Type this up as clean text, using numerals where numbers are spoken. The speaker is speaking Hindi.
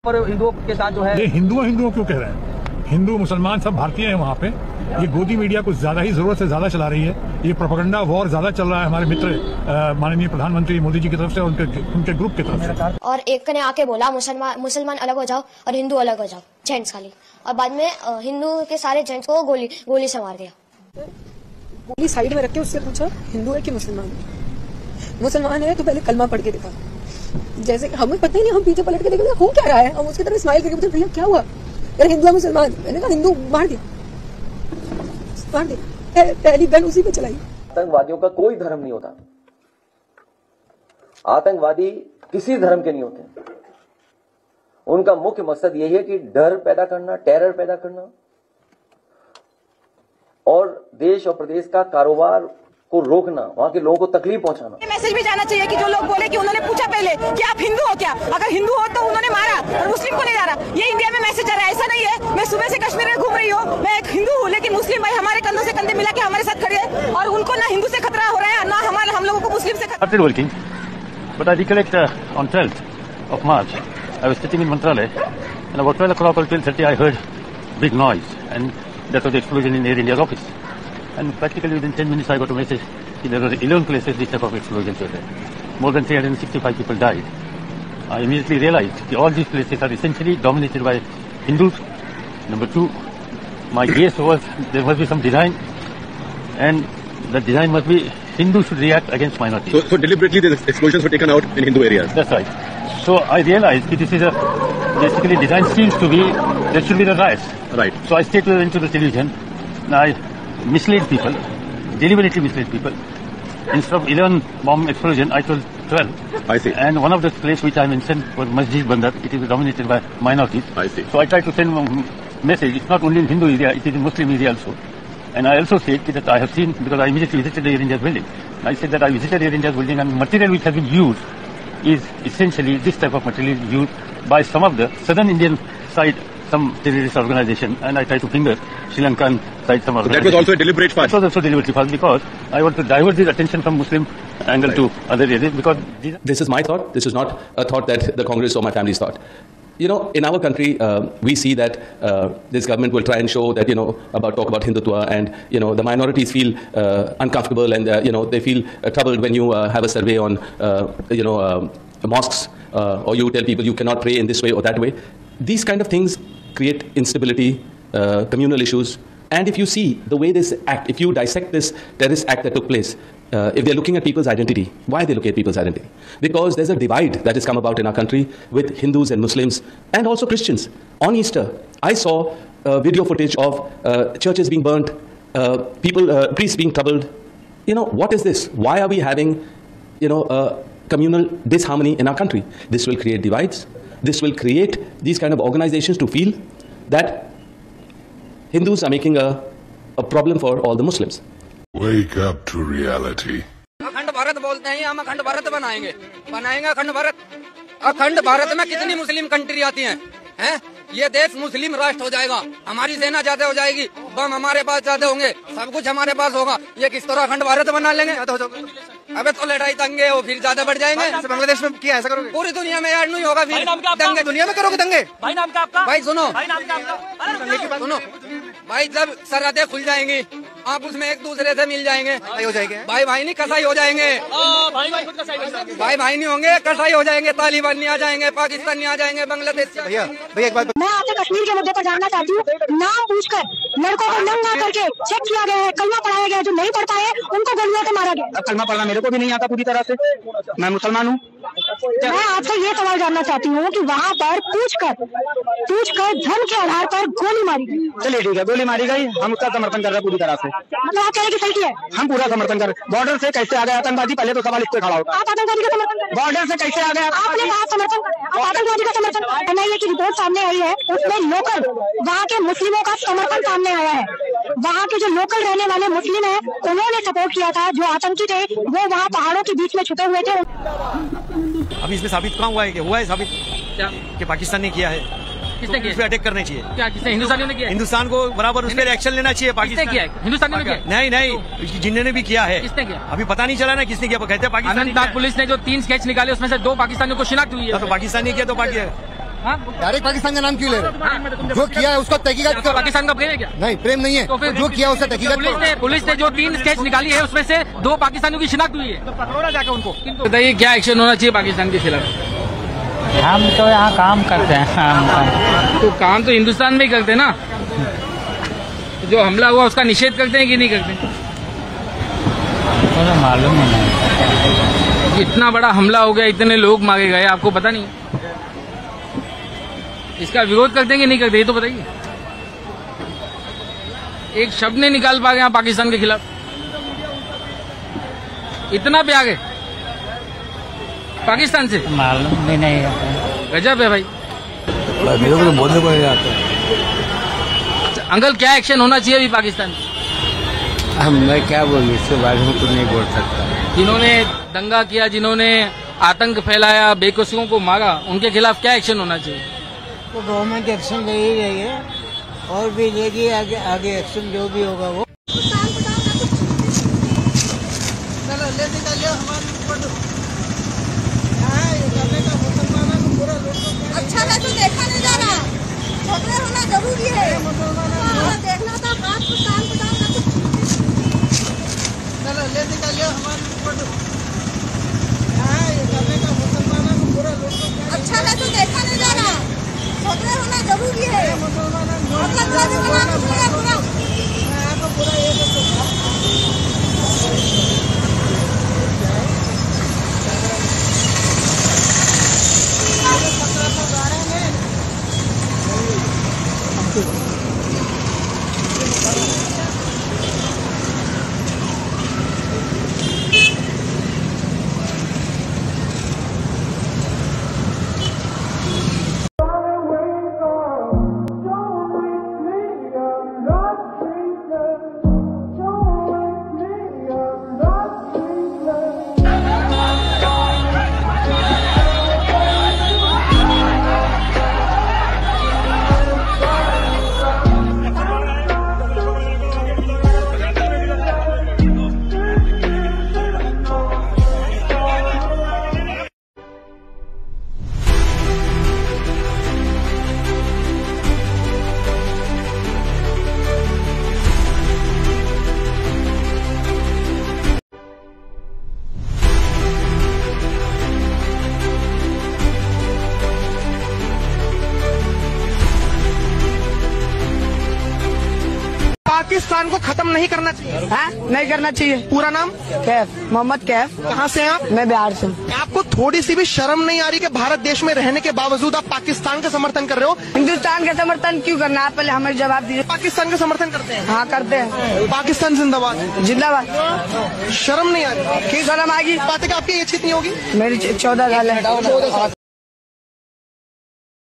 पर हिंदुओं के साथ जो है ये हिंदुओं क्यों कह रहे हैं? हिंदू मुसलमान सब भारतीय हैं वहाँ पे। ये गोदी मीडिया कुछ ज्यादा ही जरूरत से ज्यादा चला रही है। ये प्रोपेगेंडा वॉर ज्यादा चल रहा है हमारे मित्र माननीय प्रधानमंत्री मोदी जी की तरफ से और उनके ग्रुप की तरफ से। और एक ने आके बोला मुसलमान अलग हो जाओ और हिंदू अलग हो जाओ, जेंट्स खाली, और बाद में हिंदू के सारे जेंट्स को गोली से मार दिया। गोली साइड में रख के उससे पूछा हिंदू है कि मुसलमान? मुसलमान है तो पहले कलमा पढ़ के दिखा। जैसे हमें पता ही नहीं, हम पीछे पलट के देखे हो क्या रहा है, हम उसकी तरफ स्माइल करके पूछे भैया क्या हुआ? यार हिंदू है मुसलमान? मैंने कहा हिंदू, मार दिया। पहली गन उसी पे चलाई। आतंकवादियों का कोई धर्म नहीं होता, आतंकवादी किसी धर्म के नहीं होते। उनका मुख्य मकसद यही है कि डर पैदा करना, टेरर पैदा करना और देश और प्रदेश का कारोबार को रोकना, वहां के लोगों को तकलीफ पहुंचाना। मैसेज भी जाना चाहिए कि जो लोग बोले कि उन्होंने पूछा पहले कि आप हिंदू हो क्या, अगर हिंदू हो तो उन्होंने मारा और मुस्लिम को नहीं मारा। ये इंडिया में मैसेज आ रहा है, ऐसा नहीं है। मैं सुबह से कश्मीर में घूम रही हूँ, मैं एक हिंदू हूँ, लेकिन मुस्लिम भाई हमारे कंधों से कंधे मिला के हमारे साथ खड़े हैं और उनको ना हिंदू से खतरा हो रहा है ना हम लोगों को मुस्लिम से खतरा। Working, but I recollect on 12th of March, I was sitting in Mantralaya, and about 12 o'clock or 12:30 I heard big noise, and that was the explosion in Air India's office. And practically within 10 minutes I got a message that there were 11 places this type of explosions were there. More than 365 people died. I immediately realized that all these places are essentially dominated by Hindus. Number two, my guess was there must be some design, and the design must be Hindus should react against minorities. So deliberately the explosions were taken out in Hindu areas? That's right. So I realized that this is basically design seems to be, there should be the riots. Right. So I stayed into the television, and I misled people, deliberately misled people. Instead of 11 bomb explosion, I told 12. I see. And one of the places which I mentioned was Masjid Bandar. It is dominated by minorities. I see. So I tried to send a message. It's not only in Hindu area, it is in Muslim area also. And I also said that I have seen, because I immediately visited the Air India's building. I said that I visited Air India's building, and material which has been used is essentially this type of material used by some of the southern Indian side, some terrorist organization, and I tried to finger Sri Lankan side some organization. That was also a deliberate fast. That was also deliberately fast because I want to divert the attention from Muslim angle to other areas because this is my thought. This is not a thought that the Congress or my family's thought. You know, in our country, we see that this government will try and show that, talk about Hindutva, and, the minorities feel uncomfortable, and, they feel troubled when you have a survey on, mosques, or you tell people you cannot pray in this way or that way. These kind of things create instability, communal issues. And if you see the way this act, if you dissect this terrorist act that took place, if they're looking at people's identity, why are they looking at people's identity? Because there's a divide that has come about in our country with Hindus and Muslims and also Christians. On Easter, I saw video footage of churches being burnt, priests being troubled. What is this? Why are we having, communal disharmony in our country? This will create divides. This will create these kind of organizations to feel that Hindus are making a problem for all the Muslims. Wake up to reality. अखंड भारत बोलते हैं, हम अखंड भारत बनाएंगे अखंड भारत। अखंड भारत में कितनी मुस्लिम कंट्री आती हैं? ये देश मुस्लिम राष्ट्र हो जाएगा, हमारी सेना ज्यादा हो जाएगी, बम हमारे पास ज्यादा होंगे, सब कुछ हमारे पास होगा। ये किस तरह अखंड भारत बना लेंगे? अबे तो लड़ाई दंगे हो फिर ज्यादा बढ़ जाएंगे। बांग्लादेश में क्या ऐसा करोगे? पूरी दुनिया में यार नहीं होगा फिर दंगे, दुनिया में करोगे दंगे। भाई नाम क्या आपका? भाई सुनो, सुनो भाई, जब सरहदें खुल जाएंगी आप उसमें एक दूसरे से मिल जाएंगे, हो जाएंगे भाई भाई नहीं कसाई हो जाएंगे, भाई भाई नहीं होंगे कसाई हो जाएंगे, तालिबान नहीं आ जाएंगे, पाकिस्तान नहीं आ जाएंगे, बांग्लादेश। भैया एक बात मैं आपके कश्मीर के मुद्दे पर जानना चाहती हूँ। नाम पूछकर लड़कों को नंगा करके चेक किया गया है, कलमा पढ़ाया गया, जो नहीं पढ़ पाए उनको गोलियों से मारा गया। कलमा पढ़ना मेरे को भी नहीं आता पूरी तरह से, मैं मुसलमान हूँ। मैं आपसे ये सवाल जानना चाहती हूँ कि वहाँ पर पूछकर धर्म के आधार पर गोली मारी गई। चलिए ठीक है, गोली मारी गई, हम उसका समर्थन कर रहे हैं पूरी तरह से। मतलब आप कह रहे हैं कि सही है? हम पूरा समर्थन कर रहे हैं। बॉर्डर से कैसे आ गए आतंकवादी, पहले तो सवाल इस पे खड़ा होगा। आप आतंकवादी का समर्थन करें? बॉर्डर से कैसे आ गए? आपने कहा समर्थन करें, आप आतंकवादी का समर्थन। एनआईए की रिपोर्ट सामने आई है, उसमें लोकल वहाँ के मुस्लिमों का समर्थन सामने आया है। वहाँ के जो लोकल रहने वाले मुस्लिम हैं उन्होंने सपोर्ट किया था, जो आतंकी थे वो वहाँ पहाड़ों के बीच में छुपे हुए थे। अभी इसमें साबित कहाँ हुआ है? हुआ है साबित क्या कि पाकिस्तान ने किया है? किसने किया? उस पर अटैक करने चाहिए। क्या किसने? हिंदुस्तानियों ने किया? हिंदुस्तान को बराबर उस पर एक्शन लेना चाहिए। पाकिस्तान किया है? हिंदुस्तानियों ने किया? नहीं, जिन्होंने भी किया है। किसने किया? अभी पता नहीं चला ना किसने किया। कहते हैं पाकिस्तान। पुलिस ने जो 3 स्केच निकाले उसमें से 2 पाकिस्तानियों को शिनाख्त हुई है। तो पाकिस्तान ने किया तो डायरेक्ट पाकिस्तान का नाम क्यों ले रहे? जो किया है उसका तहकीकात करो। पाकिस्तान का प्रेम है क्या? नहीं, प्रेम नहीं है। तो फिर जो किया उसका तहकीकात करो। पुलिस ने जो 3 स्केच निकाली है उसमें से 2 पाकिस्तानियों की शिनाख्त हुई है, तो पकड़ो ना जाकर उनको। बताइए क्या एक्शन होना चाहिए पाकिस्तान के खिलाफ? हम तो यहाँ काम करते हैं। तो काम तो हिंदुस्तान में ही करते हैं ना। जो हमला हुआ उसका निषेध करते हैं कि नहीं करते? तो मालूम ही नहीं। इतना बड़ा हमला हो गया, इतने लोग मारे गए, आपको पता नहीं? इसका विरोध करते हैं कि नहीं करते, ये तो बताइए। एक शब्द नहीं निकाल पा गए पाकिस्तान के खिलाफ, इतना पे आ गए पाकिस्तान से। मालूम भी नहीं है। गजब है भाई। मेरे को तो बोलने को नहीं आता। अंकल क्या एक्शन होना चाहिए अभी पाकिस्तान? मैं क्या बोलूं, इसके बारे में कुछ नहीं बोल सकता। जिन्होंने दंगा किया, जिन्होंने आतंक फैलाया, बेकसूरों को मारा, उनके खिलाफ क्या एक्शन होना चाहिए? तो गवर्नमेंट एक्शन ले ही रही है और भी लेगी, आगे एक्शन जो भी होगा वो। अच्छा है तो देखा नहीं जा रहा, झगड़े होना जरूरी है। देखना था बात को कान को डालना। चलो ले निकालिए हमारे फोटो। अच्छा है तो देखा नहीं जा रहा, झगड़े होना जरूरी है। पाकिस्तान को खत्म नहीं करना चाहिए। हाँ, नहीं करना चाहिए। पूरा नाम? कैफ, मोहम्मद कैफ। कहाँ से हैं आप? मैं बिहार से। आपको थोड़ी सी भी शर्म नहीं आ रही कि भारत देश में रहने के बावजूद आप पाकिस्तान का समर्थन कर रहे हो? हिंदुस्तान का समर्थन क्यों करना? आप पहले हमें जवाब दीजिए। पाकिस्तान का समर्थन करते हैं? हाँ करते हैं। पाकिस्तान जिंदाबाद। जिंदाबाद। शर्म नहीं आ रही? क्यों शर्म आएगी? बात है कि आपकी एज कितनी होगी? मेरी 14 साल है।